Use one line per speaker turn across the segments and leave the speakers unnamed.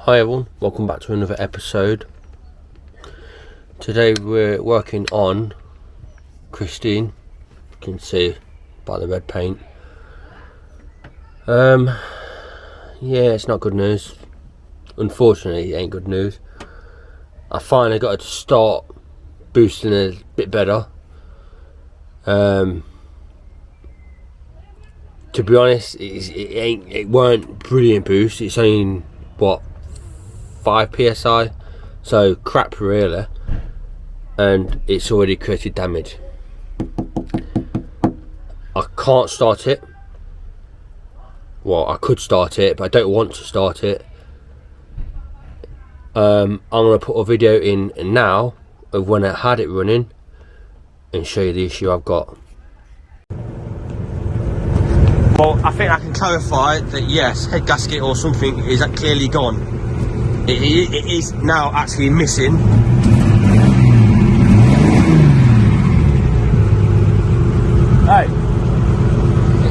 Hi everyone, welcome back to another episode. Today we're working on Christine. You can see by the red paint. Yeah, it's not good news. Unfortunately, it ain't good news. I finally got her to start boosting a bit better. To be honest, it weren't brilliant boost. It's only what, 5 psi, so crap really, and it's already created damage. I can't start it. Well, I could start it, but I don't want to start it. I'm going to put a video in now of when I had it running and show you the issue I've got. Well, I think I can clarify that yes, head gasket or something is clearly gone. It is now actually missing.
Hey,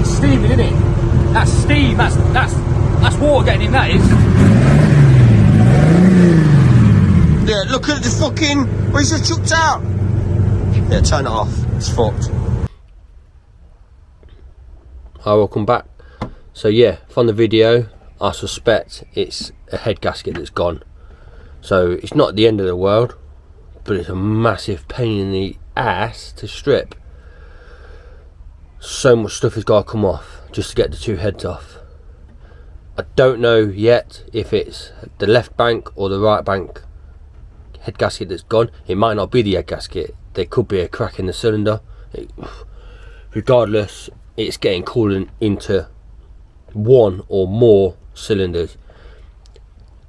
it's steaming, isn't it? That's steam. That's water getting in. That is.
Yeah, look at the fucking. Where's the chucked out? Yeah, turn it off. It's fucked. Hi, welcome back. So yeah, from the video, I suspect it's a head gasket that's gone. So it's not the end of the world, but it's a massive pain in the ass to strip. So much stuff has got to come off just to get the two heads off. I don't know yet if it's the left bank or the right bank head gasket that's gone. It might not be the head gasket. There could be a crack in the cylinder. Regardless, it's getting coolant into one or more cylinders.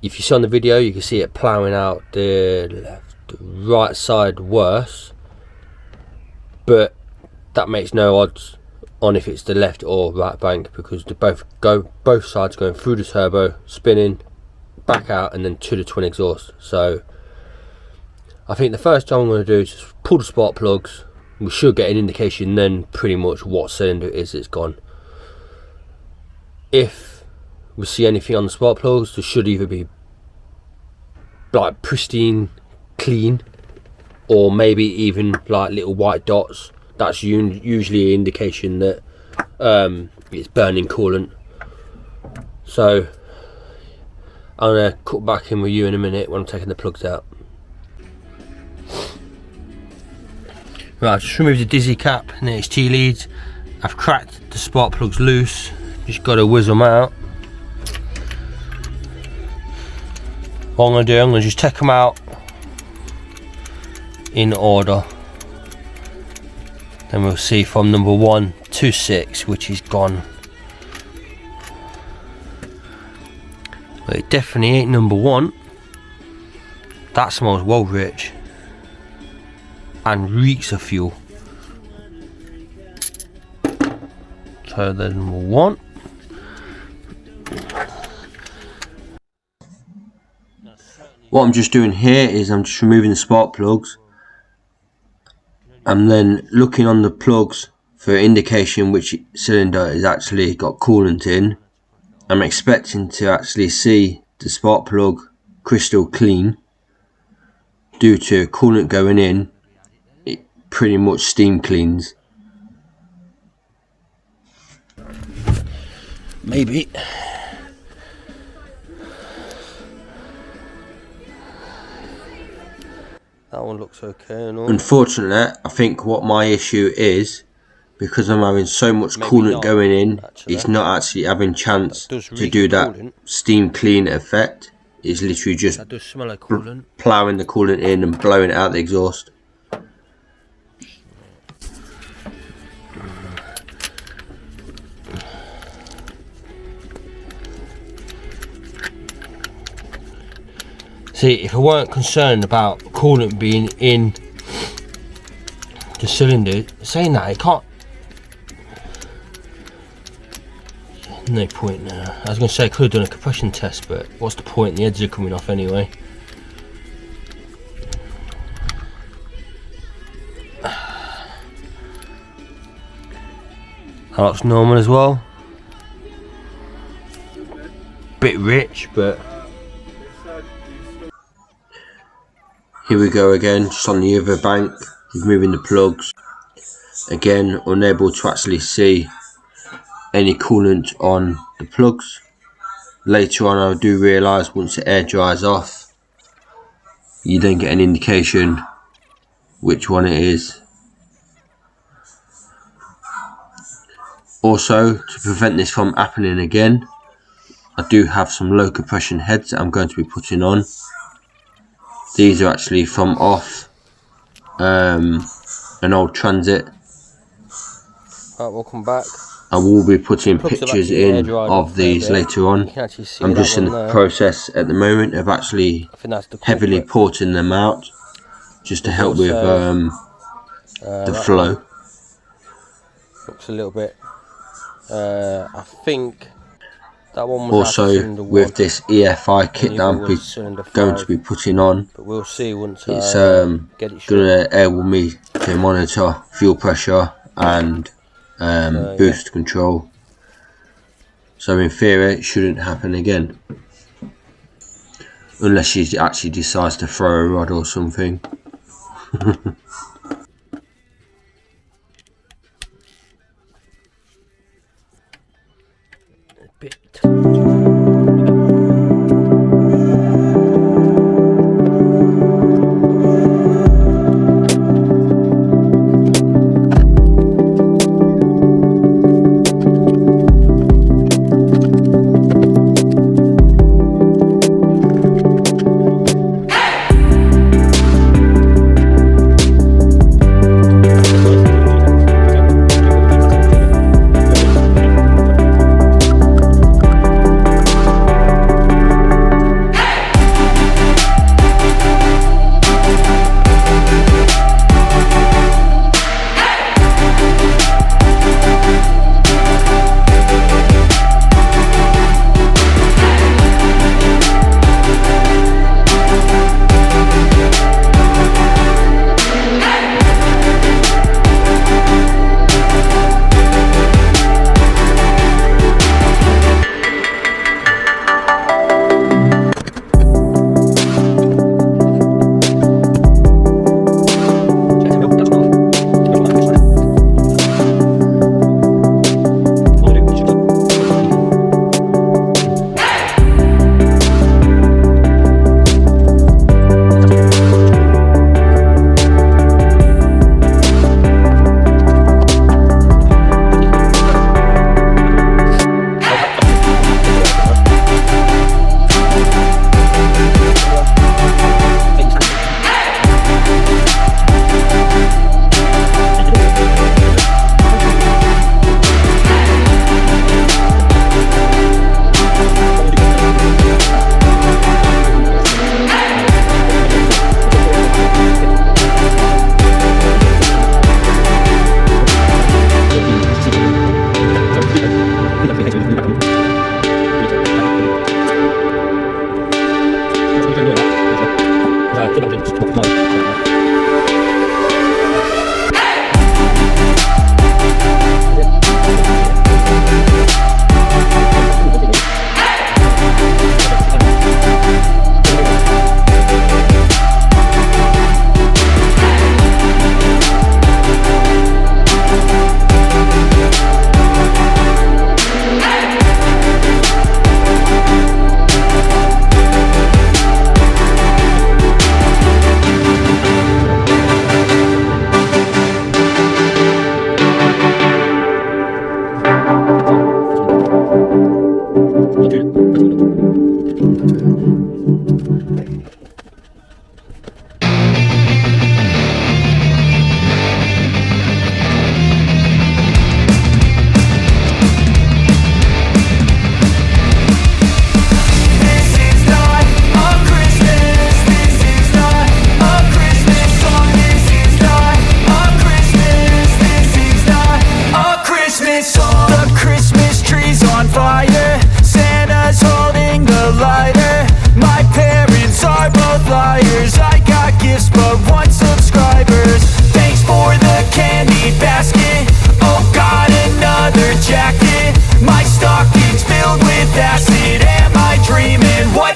If you see on the video, you can see it ploughing out the right side worse, but that makes no odds on if it's the left or right bank, because they both sides going through the turbo, spinning back out and then to the twin exhaust. So I think the first time I'm going to do is just pull the spark plugs. We should get an indication then pretty much what cylinder it is that's gone. If we see anything on the spark plugs, there should either be like pristine clean, or maybe even like little white dots. That's usually an indication that it's burning coolant. So I'm going to cut back in with you in a minute when I'm taking the plugs out. Right, I've just removed the dizzy cap and the HT leads. I've cracked the spark plugs loose, just got to whiz them out. What I'm going to do, I'm going to just take them out in order. Then we'll see from number 1 to 6 which is gone. But it definitely ain't number 1. That smells well rich and reeks of fuel. So there's number 1. What I'm just doing here is I'm just removing the spark plugs and then looking on the plugs for indication which cylinder has actually got coolant in. I'm expecting to actually see the spark plug crystal clean. Due to coolant going in, it pretty much steam cleans. Maybe. That one looks okay and all. Unfortunately, I think what my issue is, because I'm having so much coolant going in, it's not actually having chance to do that steam clean effect. It's literally just ploughing the coolant in and blowing it out the exhaust. See, if I weren't concerned about coolant being in the cylinder, saying that, it can't. No point now. I was going to say I could have done a compression test, but what's the point? The heads are coming off anyway. That looks normal as well. Bit rich, but Here we go again, just on the other bank, removing the plugs. Again, unable to actually see any coolant on the plugs. Later on I do realise once the air dries off, you then get an indication which one it is. Also, to prevent this from happening again, I do have some low compression heads that I'm going to be putting on. These are actually from off an old Transit.
Right, welcome back.
I will be putting pictures in of these later on. I'm just in the process at the moment of actually heavily porting them out, just to help with the flow.
Looks a little bit. I think that one was
also with this EFI kit that I'm going to be putting on.
But we'll see once
it's
get it
gonna enable me to monitor fuel pressure and boost control. So in theory it shouldn't happen again, unless she actually decides to throw a rod or something.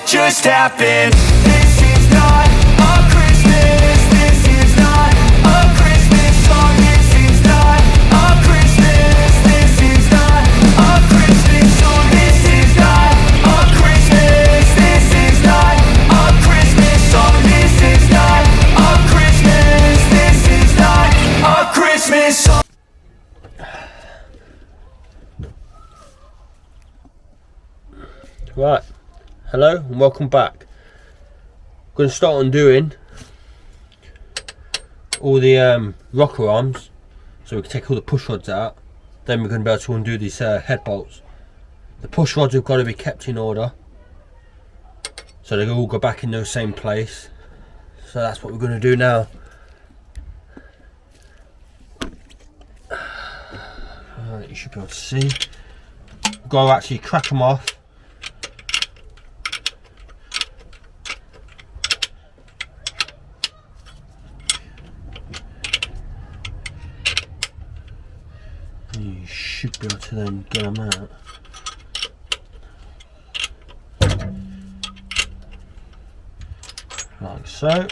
Just happened. This is not a Christmas.
Right, hello and welcome back. I'm going to start undoing all the rocker arms so we can take all the push rods out. Then we're going to be able to undo these head bolts. The push rods have got to be kept in order so they all go back in the same place. So that's what we're going to do now. Right, you should be able to see. Got to actually crack them off. You should be able to then get them out. Like so.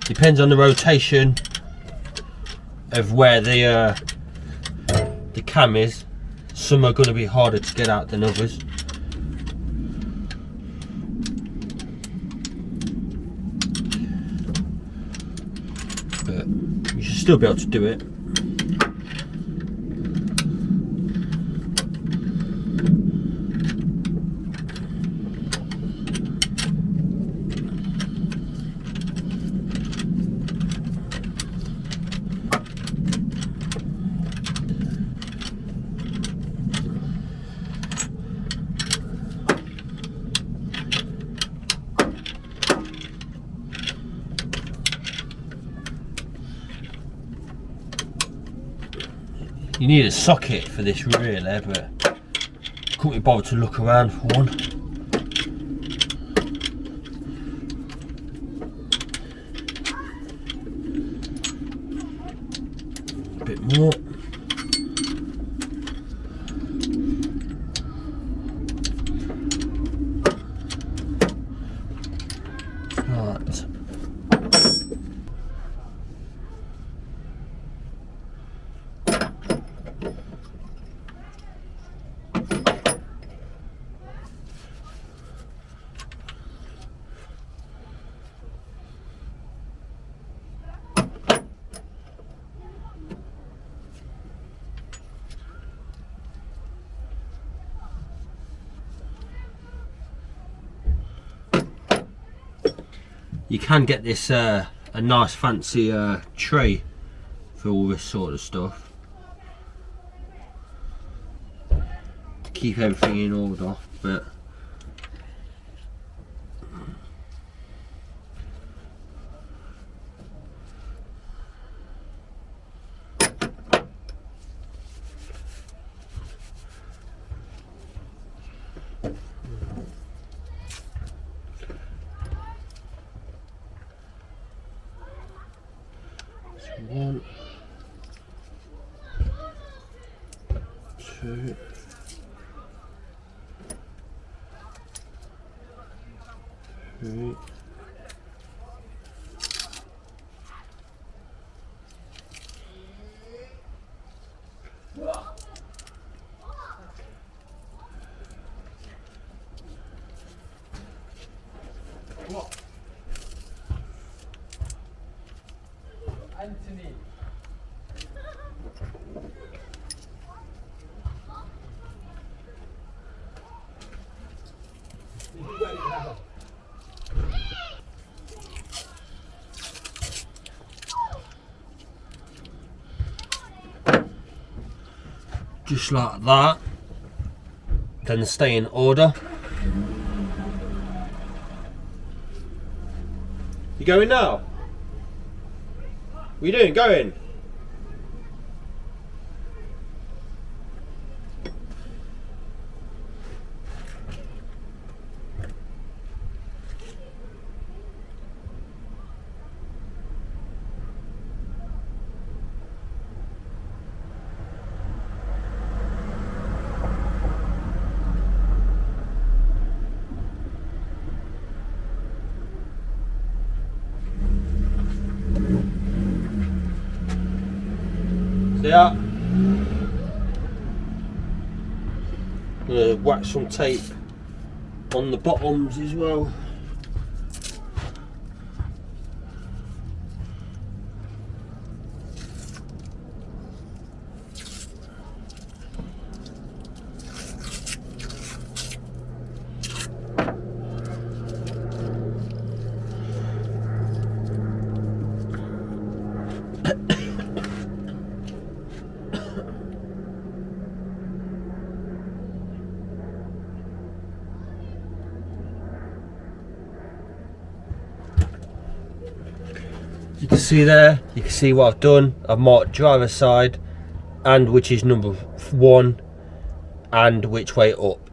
Depends on the rotation of where the cam is. Some are going to be harder to get out than others. But you should still be able to do it. You need a socket for this really, but couldn't be bothered to look around for one. A bit more. Right. You can get this a nice fancy tray for all this sort of stuff to keep everything in order, but one, two, three,
Anthony.
just like that. Then stay in order. going now? What are you doing? Going? Yeah. I'm gonna wax some tape on the bottoms as well. You can see there, you can see what I've done. I've marked driver's side and which is number 1 and which way up.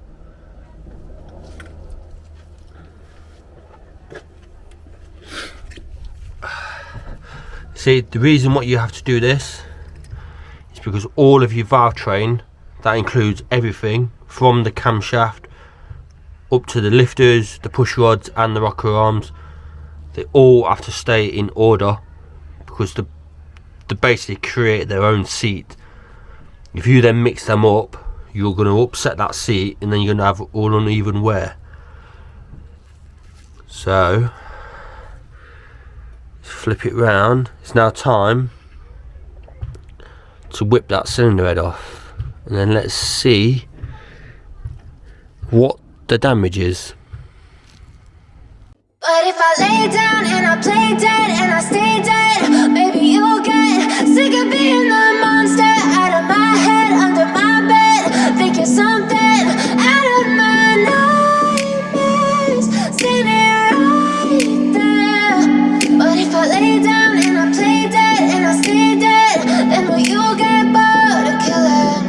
See, the reason what you have to do this is because all of your valve train, that includes everything from the camshaft up to the lifters, the push rods and the rocker arms, they all have to stay in order because they basically create their own seat. If you then mix them up, you're going to upset that seat and then you're going to have all uneven wear. So flip it round. It's now time to whip that cylinder head off, and then let's see what the damage is.
But if I lay down and I play dead and I stay dead, maybe you'll get sick of being the monster out of my head, under my bed, thinking something out of my nightmares, standing right there. But if I lay down and I play dead and I stay dead, then will you get bored of killing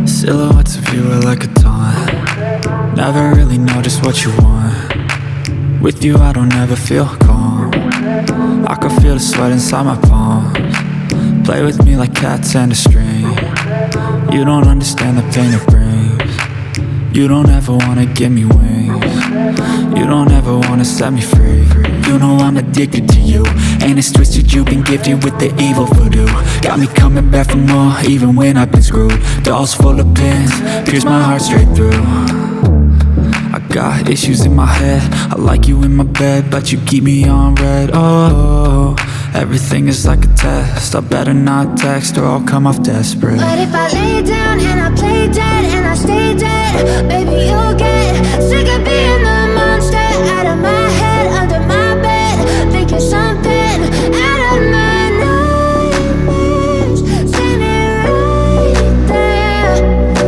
me?
Silhouettes of you are like a taunt. Never really know just what you want. With you I don't ever feel calm. I can feel the sweat inside my palms. Play with me like cats and a string. You don't understand the pain it brings. You don't ever wanna give me wings. You don't ever wanna set me free. You know I'm addicted to you, and it's twisted, you've been gifted with the evil voodoo. Got me coming back for more, even when I've been screwed. Dolls full of pins, pierce my heart straight through. I got issues in my head, I like you in my bed, but you keep me on red. Oh, everything is like a test. I better not text or I'll come off desperate.
But if I lay down and I play dead and I stay dead, baby you'll get sick of being the monster out of my head, under my bed, thinking something out of my nightmares, standing right there.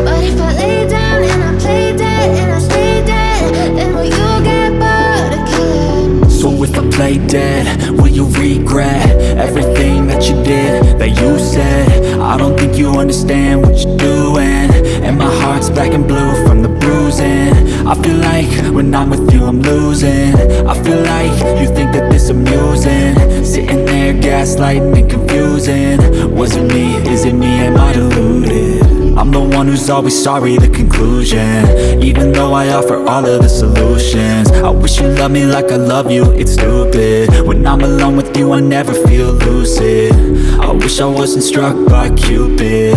But if I lay down and I play dead and I stay dead, then will you get bored of killing me?
So if I play dead, will you regret everything that you did, that you said? I don't think you understand what you're doing, and my heart's black and blue from the bruising. I feel like when I'm with you I'm losing. I feel like you think that this amusing, sitting there gaslighting and confusing. Was it me? Is it me? Am I deluded? I'm the one who's always sorry, the conclusion, even though I offer all of the solutions. I wish you loved me like I love you, it's stupid. When I'm alone with you I never feel lucid. I wish I wasn't struck by Cupid.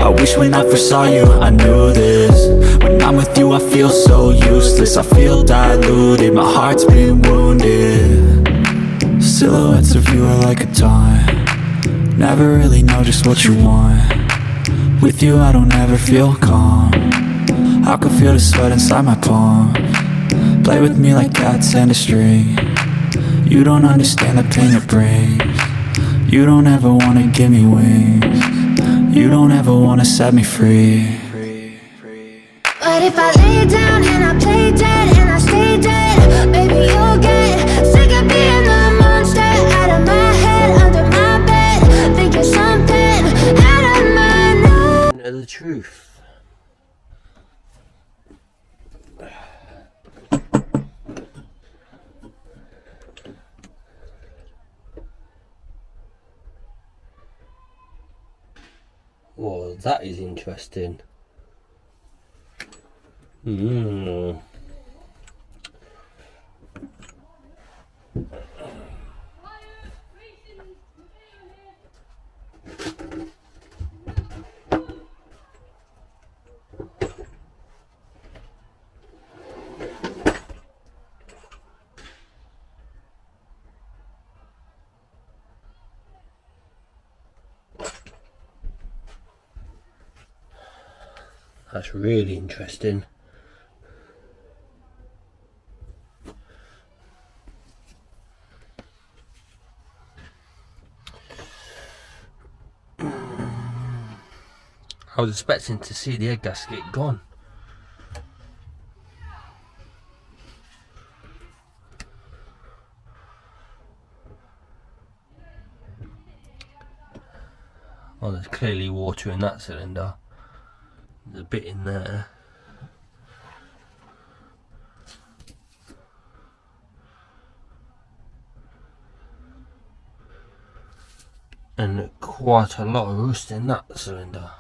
I wish when I first saw you I knew this. When I'm with you I feel so useless, I feel diluted, my heart's been wounded. Silhouettes of you are like a taunt. Never really know just what you want. With you I don't ever feel calm. I can feel the sweat inside my palms. Play with me like cats and a string. You don't understand the pain it brings. You don't ever wanna give me wings. You don't ever wanna set me free.
But if I lay down and I play dead and I stay dead, baby you'll get sick of being
truth. Well, that is interesting. That's really interesting. I was expecting to see the air gasket gone. Oh, there's clearly water in that cylinder. There's a bit in there. And quite a lot of rust in that cylinder.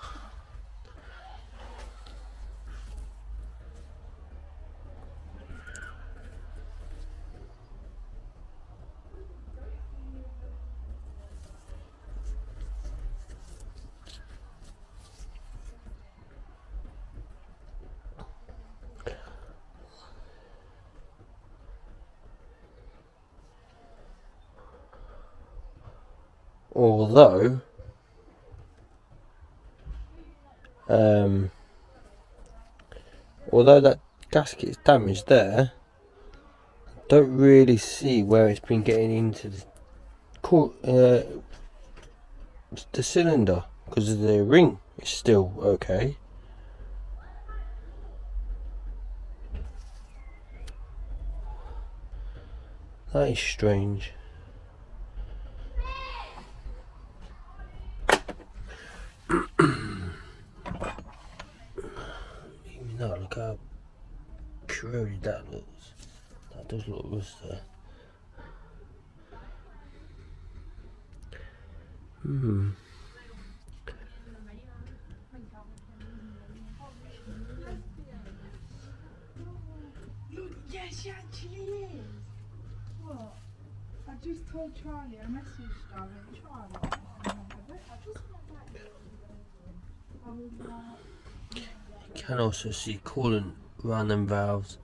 Although that gasket is damaged there, I don't really see where it's been getting into the cylinder, because the ring is still okay. That is strange. Even though, look how corroded that looks. That does look rust there.
Yeah, she actually is. What? I just told Charlie, I messaged her and Charlie. I just
You can also see coolant around them valves.